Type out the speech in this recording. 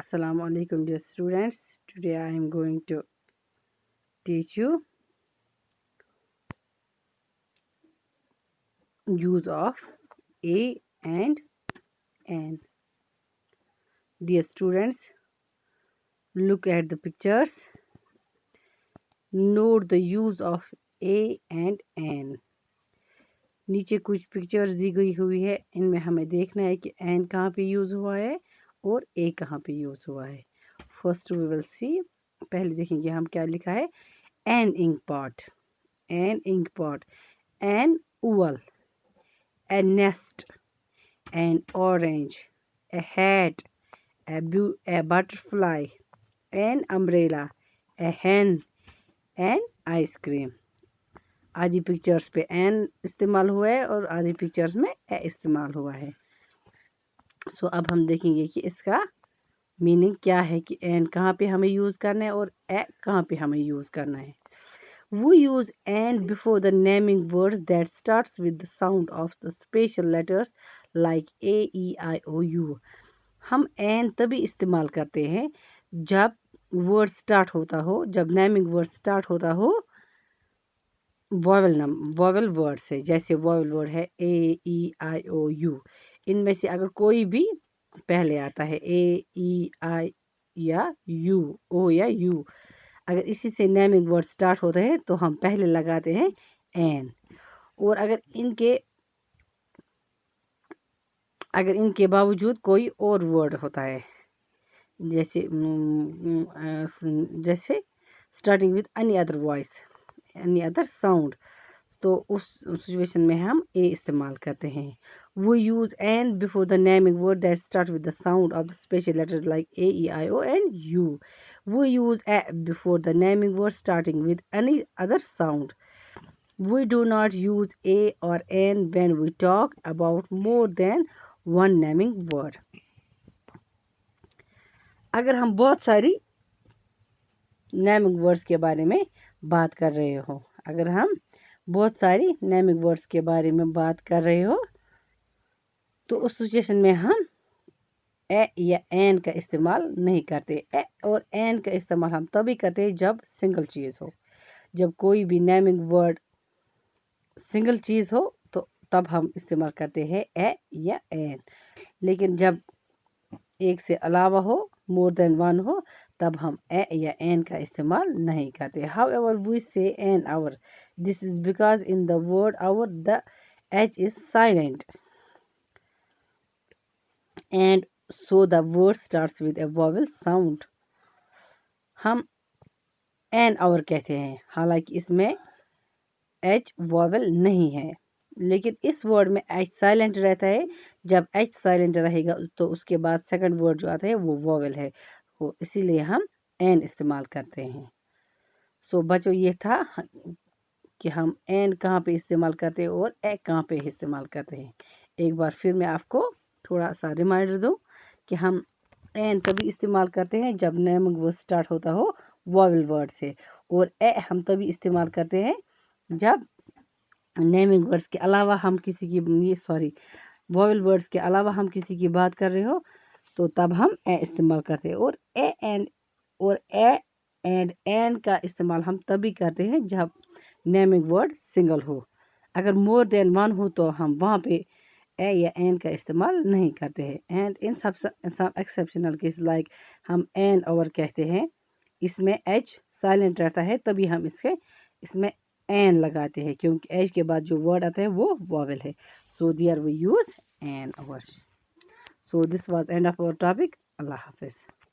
Assalamu alaikum dear students. Today I am going to teach you use of a and an. Dear students, look at the pictures. Note the use of a and an. नीचे कुछ pictures दी गई हुई है, इनमें हमें देखना है कि एन कहाँ पे यूज हुआ है और ए कहाँ पे यूज हुआ है. First we will see. पहले देखेंगे हम क्या लिखा है. An ink pot, an ink pot, an owl, a nest, an orange, a hat, a butterfly, an umbrella, a hen, an ice cream. आधी पिक्चर्स पे एन इस्तेमाल हुआ है और आधी पिक्चर्स में ए इस्तेमाल हुआ है. सो अब हम देखेंगे कि इसका मीनिंग क्या है कि एन कहाँ पे हमें यूज़ करना है और ए कहाँ पे हमें यूज़ करना है. We use and before the naming words that starts with the sound of the special letters like A, E, I, O, U. हम and तभी इस्तेमाल करते हैं जब वर्ड स्टार्ट होता हो, जब नेमिंग वर्ड स्टार्ट होता हो वॉवेल वर्ड से. जैसे वॉवेल वर्ड है A, E, I, O, U. इनमें से अगर कोई भी पहले आता है A, E, I या U, O या U, अगर इसी से नेमिंग वर्ड स्टार्ट होते हैं तो हम पहले लगाते हैं एन. और अगर इनके बावजूद कोई और वर्ड होता है जैसे starting with any other voice, any other sound, तो उस सिचुएशन में हम ए इस्तेमाल करते हैं. We use and before the naming word that start with the sound of the special letters like A, E, I, O and U. We use a before the naming word starting with any other sound. We do not use a or an when we talk about more than one naming word. अगर हम बहुत सारी naming words के बारे में बात कर रहे हो, अगर हम बहुत सारी नेमिंग वर्ड्स के बारे में बात कर रहे हो तो उस सिचुएशन में हम ए या एन का इस्तेमाल नहीं करते. ए और एन का इस्तेमाल हम तभी करते हैं जब सिंगल चीज़ हो. जब कोई भी नेमिंग वर्ड सिंगल चीज़ हो तो तब हम इस्तेमाल करते हैं ए या एन. लेकिन जब एक से अलावा हो, मोर देन वन हो, तब हम ए या एन का इस्तेमाल नहीं करते. However, we say an hour. This is because in the word hour the H is silent. And so the word starts with a vowel sound. हम an hour कहते हैं, हालांकि इसमें H vowel नहीं है, लेकिन इस वर्ड में H साइलेंट रहता है. जब H साइलेंट रहेगा तो उसके बाद सेकंड वर्ड जो आता है वो वॉवेल है, तो इसीलिए हम एन इस्तेमाल करते हैं. सो बच्चों, ये था कि हम एन कहाँ पे इस्तेमाल करते हैं और ए कहाँ पे इस्तेमाल करते हैं. एक बार फिर मैं आपको थोड़ा सा रिमाइंडर दूं कि हम एन तभी इस्तेमाल करते हैं जब नेमिंग वर्ड स्टार्ट होता हो वॉवेल वर्ड से, और ए हम तभी इस्तेमाल करते हैं जब नेमिंग वर्ड्स के अलावा हम किसी की वॉवेल वर्ड्स के अलावा हम किसी की बात कर रहे हो तो तब हम ए इस्तेमाल करते हैं. और ए एंड एन का इस्तेमाल हम तभी करते हैं जब नेमिंग वर्ड सिंगल हो. अगर मोर देन वन हो तो हम वहाँ पे ए या एन का इस्तेमाल नहीं करते हैं. And in some exceptional case like हम एन ओवर कहते हैं, इसमें एच साइलेंट रहता है, तभी हम इसमें एन लगाते हैं क्योंकि एच के बाद जो वर्ड आता है वो वॉवेल है. So there we use an over. So this was end of our topic. अल्लाह हाफिज़.